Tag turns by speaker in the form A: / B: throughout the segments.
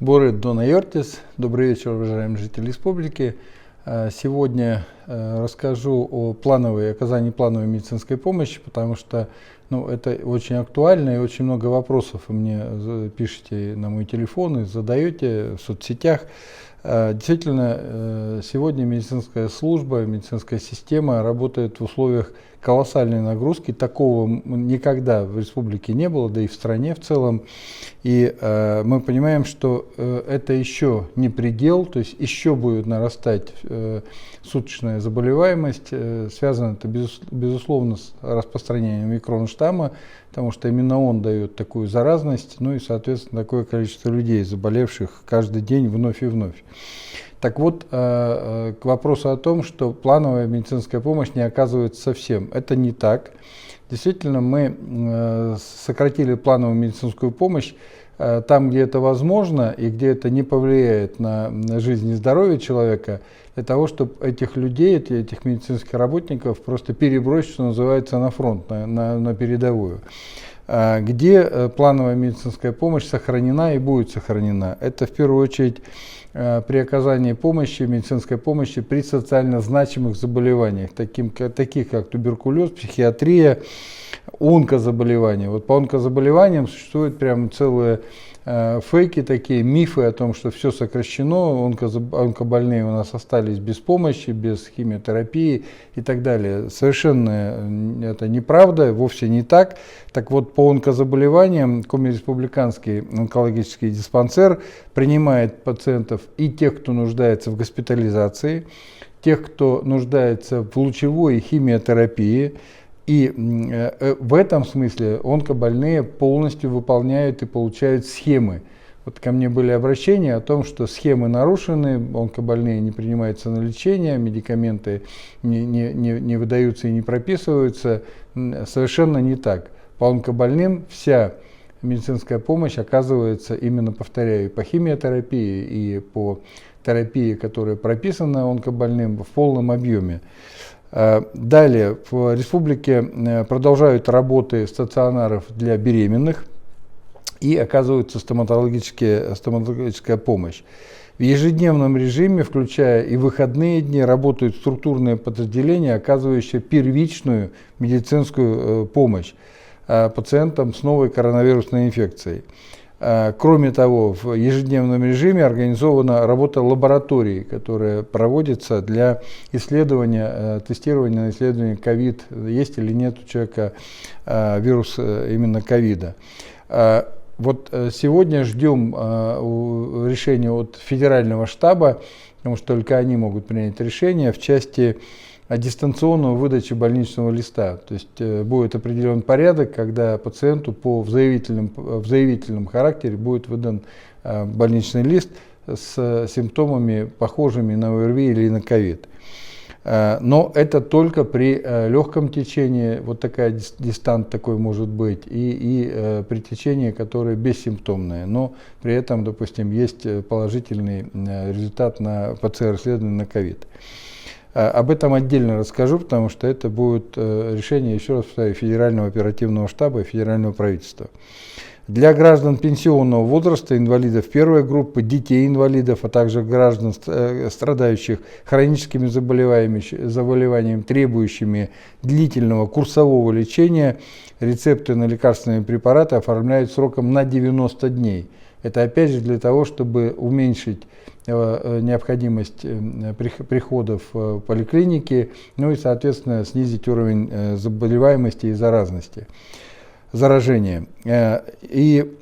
A: Борет Донайортис. Добрый вечер, уважаемые жители республики. Сегодня расскажу о оказании плановой медицинской помощи, потому что это очень актуально и очень много вопросов вы мне пишете на мой телефон и задаете в соцсетях. Действительно, сегодня медицинская служба, медицинская система работает в условиях колоссальной нагрузки. Такого никогда в республике не было, да и в стране в целом. И мы понимаем, что это еще не предел, то есть еще будет нарастать суточная заболеваемость. Связано это, безусловно, с распространением микронштамма, потому что именно он дает такую заразность, и, соответственно, такое количество людей, заболевших каждый день вновь и вновь. Так вот, к вопросу о том, что плановая медицинская помощь не оказывается совсем. Это не так. Действительно, мы сократили плановую медицинскую помощь там, где это возможно и где это не повлияет на жизнь и здоровье человека, для того, чтобы этих людей, этих медицинских работников просто перебросить, что называется, на фронт, на передовую. Где плановая медицинская помощь сохранена и будет сохранена? Это в первую очередь при оказании медицинской помощи при социально значимых заболеваниях, таких как туберкулез, психиатрия, онкозаболевания. Вот по онкозаболеваниям существуют прям целые фейки, такие мифы о том, что все сокращено, онкобольные у нас остались без помощи, без химиотерапии и так далее. Совершенно это неправда, вовсе не так. Так вот, по онкозаболеваниям Коми-республиканский онкологический диспансер принимает пациентов и тех, кто нуждается в госпитализации, тех, кто нуждается в лучевой и химиотерапии. И в этом смысле онкобольные полностью выполняют и получают схемы. Вот ко мне были обращения о том, что схемы нарушены, онкобольные не принимаются на лечение, медикаменты не выдаются и не прописываются. Совершенно не так. По онкобольным вся медицинская помощь оказывается, именно, повторяю, и по химиотерапии, и по терапии, которая прописана онкобольным, в полном объеме. Далее, в республике продолжают работы стационаров для беременных и оказывается стоматологическая помощь. В ежедневном режиме, включая и выходные дни, работают структурные подразделения, оказывающие первичную медицинскую помощь пациентам с новой коронавирусной инфекцией. Кроме того, в ежедневном режиме организована работа лаборатории, которая проводится для исследования, тестирования на исследование ковид, есть или нет у человека вирус именно ковида. Вот сегодня ждем решения от федерального штаба, потому что только они могут принять решение в части дистанционную выдачу больничного листа. То есть будет определен порядок, когда пациенту в заявительном характере будет выдан больничный лист с симптомами, похожими на ОРВИ или на ковид. Но это только при легком течении, вот такая дистант такой может быть, и при течении, которое бессимптомное. Но при этом, допустим, есть положительный результат на ПЦР-исследование на ковид. Об этом отдельно расскажу, потому что это будет решение, еще раз повторяю, федерального оперативного штаба и федерального правительства. Для граждан пенсионного возраста, инвалидов первой группы, детей-инвалидов, а также граждан, страдающих хроническими заболеваниями, требующими длительного курсового лечения, рецепты на лекарственные препараты оформляют сроком на 90 дней. Это опять же для того, чтобы уменьшить необходимость приходов в поликлиники, и, соответственно, снизить уровень заболеваемости и заражения. И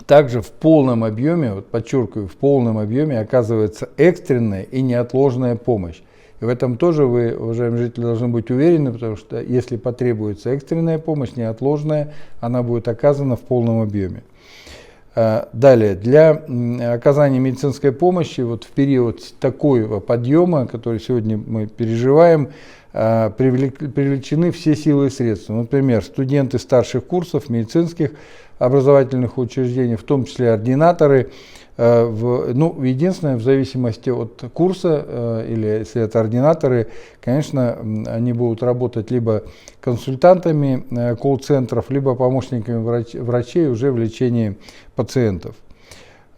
A: также в полном объеме, подчеркиваю, в полном объеме оказывается экстренная и неотложная помощь. И в этом тоже вы, уважаемые жители, должны быть уверены, потому что если потребуется экстренная помощь, неотложная, она будет оказана в полном объеме. Далее, для оказания медицинской помощи в период такого подъема, который сегодня мы переживаем, привлечены все силы и средства. Например, студенты старших курсов медицинских образовательных учреждений, в том числе ординаторы. Единственное, в зависимости от курса, или если это ординаторы, конечно, они будут работать либо консультантами колл-центров, либо помощниками врачей уже в лечении пациентов.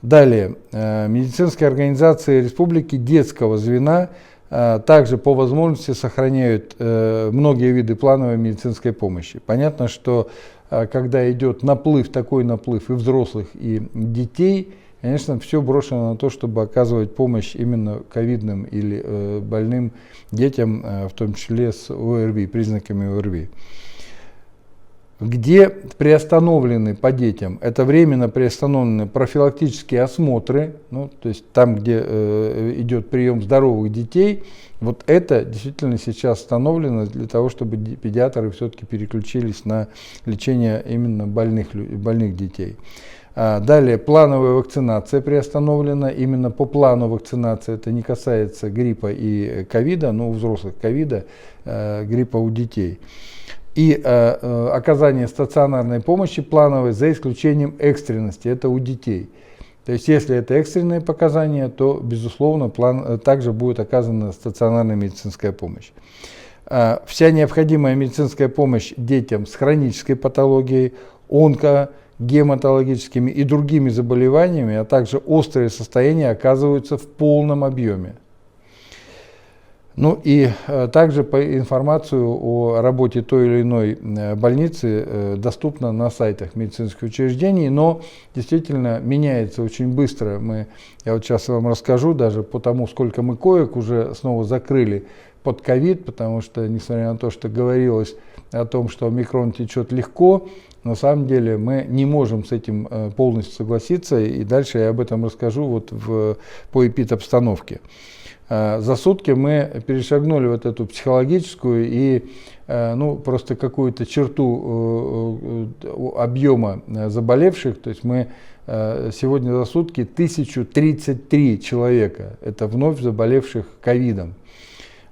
A: Далее, медицинские организации республики детского звена также по возможности сохраняют многие виды плановой медицинской помощи. Понятно, что когда идет наплыв, такой наплыв и взрослых, и детей, конечно, все брошено на то, чтобы оказывать помощь именно ковидным или больным детям, в том числе с ОРВИ, признаками ОРВИ. Где приостановлены по детям, это временно приостановлены профилактические осмотры, ну, то есть там, где идет прием здоровых детей, вот это действительно сейчас остановлено для того, чтобы педиатры все-таки переключились на лечение именно больных детей. Далее, плановая вакцинация приостановлена. Именно по плану вакцинации, это не касается гриппа и ковида, но у взрослых ковида, гриппа у детей. И оказание стационарной помощи плановой за исключением экстренности, это у детей. То есть, если это экстренные показания, то, безусловно, также будет оказана стационарная медицинская помощь. Вся необходимая медицинская помощь детям с хронической патологией, гематологическими и другими заболеваниями, а также острые состояния оказываются в полном объеме. Ну и также по информацию о работе той или иной больницы доступна на сайтах медицинских учреждений, но действительно меняется очень быстро. Я вот сейчас вам расскажу даже по тому, сколько мы коек уже снова закрыли под ковид, потому что, несмотря на то, что говорилось о том, что омикрон течет легко, на самом деле мы не можем с этим полностью согласиться, и дальше я об этом расскажу вот по эпид-обстановке. За сутки мы перешагнули вот эту психологическую и просто какую-то черту объема заболевших. То есть мы сегодня за сутки 1033 человека, это вновь заболевших ковидом.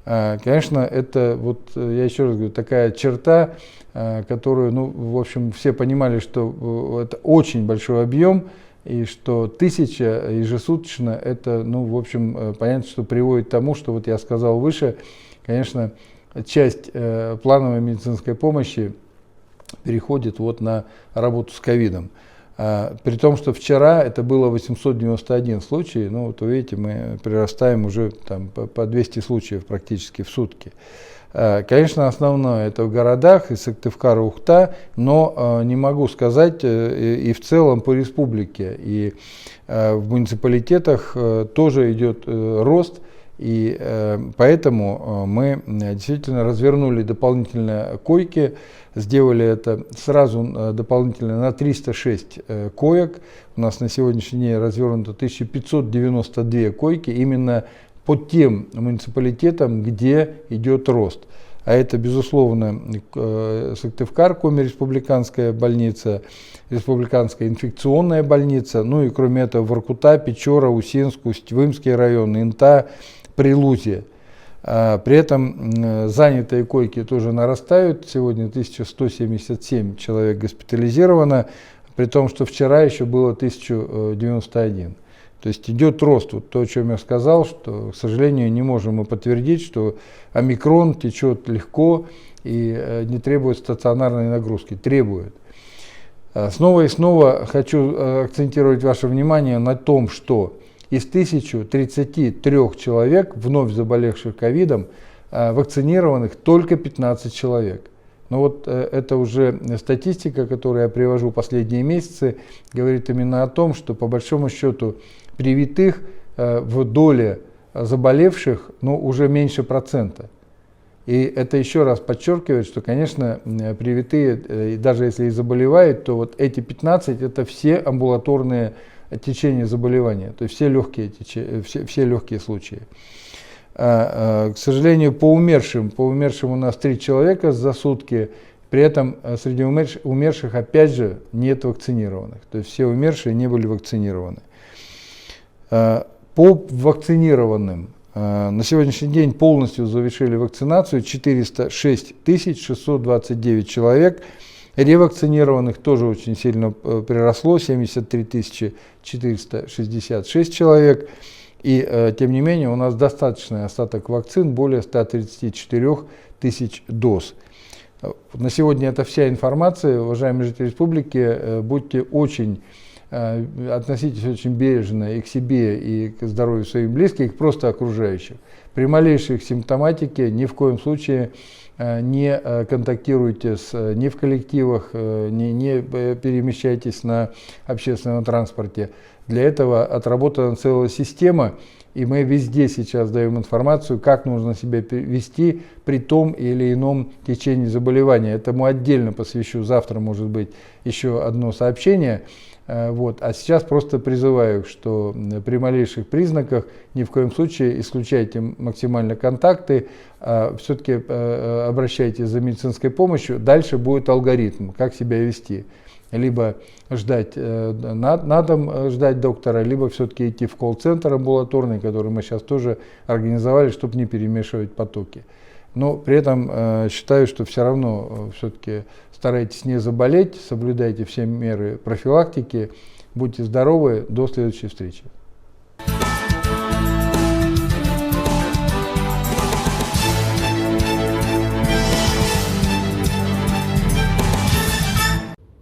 A: Конечно, это, вот я еще раз говорю, такая черта, которую, в общем, все понимали, что это очень большой объем, и что 1000 ежесуточно, это, в общем, понятно, что приводит к тому, что, вот я сказал выше, конечно, часть плановой медицинской помощи переходит вот на работу с ковидом. При том, что вчера это было 891 случай, вот вы видите, мы прирастаем уже там, по 200 случаев практически в сутки. Конечно, основное это в городах, и Сыктывкар, и Ухта, но не могу сказать и в целом по республике, и в муниципалитетах тоже идет рост, и поэтому мы действительно развернули дополнительные койки, сделали это сразу дополнительно на 306 коек. У нас на сегодняшний день развернуто 1592 койки именно по тем муниципалитетам, где идет рост. А это, безусловно, Сыктывкар, Коми-республиканская больница, республиканская инфекционная больница, и кроме этого Воркута, Печора, Усинск, Усть-Вымский район, Инта, Прилузье. При этом занятые койки тоже нарастают. Сегодня 1177 человек госпитализировано, при том, что вчера еще было 1091. То есть идет рост, вот то, о чем я сказал, что, к сожалению, не можем мы подтвердить, что омикрон течет легко и не требует стационарной нагрузки. Требует. Снова и снова хочу акцентировать ваше внимание на том, что из 1033 человек, вновь заболевших ковидом, вакцинированных только 15 человек. Но вот это уже статистика, которую я привожу последние месяцы, говорит именно о том, что по большому счету привитых в доле заболевших уже меньше процента. И это еще раз подчеркивает, что, конечно, привитые, даже если и заболевают, то вот эти 15 это все амбулаторные течения заболевания, то есть все легкие случаи. К сожалению, по умершим у нас 3 человека за сутки, при этом среди умерших опять же нет вакцинированных, то есть все умершие не были вакцинированы. По вакцинированным на сегодняшний день полностью завершили вакцинацию 406 629 человек. Ревакцинированных тоже очень сильно приросло, 73 466 человек. И тем не менее у нас достаточный остаток вакцин, более 134 тысяч доз. На сегодня это вся информация. Уважаемые жители республики, будьте очень относитесь очень бережно и к себе, и к здоровью своих близких, и просто окружающих. При малейшей симптоматике ни в коем случае не контактируйте ни в коллективах, не перемещайтесь на общественном транспорте. Для этого отработана целая система, и мы везде сейчас даем информацию, как нужно себя вести при том или ином течении заболевания. Этому отдельно посвящу, завтра может быть еще одно сообщение. Вот. А сейчас просто призываю, что при малейших признаках ни в коем случае исключайте максимально контакты, все-таки обращайтесь за медицинской помощью. Дальше будет алгоритм, как себя вести. Либо ждать на дом, ждать доктора, либо все-таки идти в колл-центр амбулаторный, который мы сейчас тоже организовали, чтобы не перемешивать потоки. Но при этом считаю, что все равно все-таки старайтесь не заболеть, соблюдайте все меры профилактики, будьте здоровы, до следующей встречи.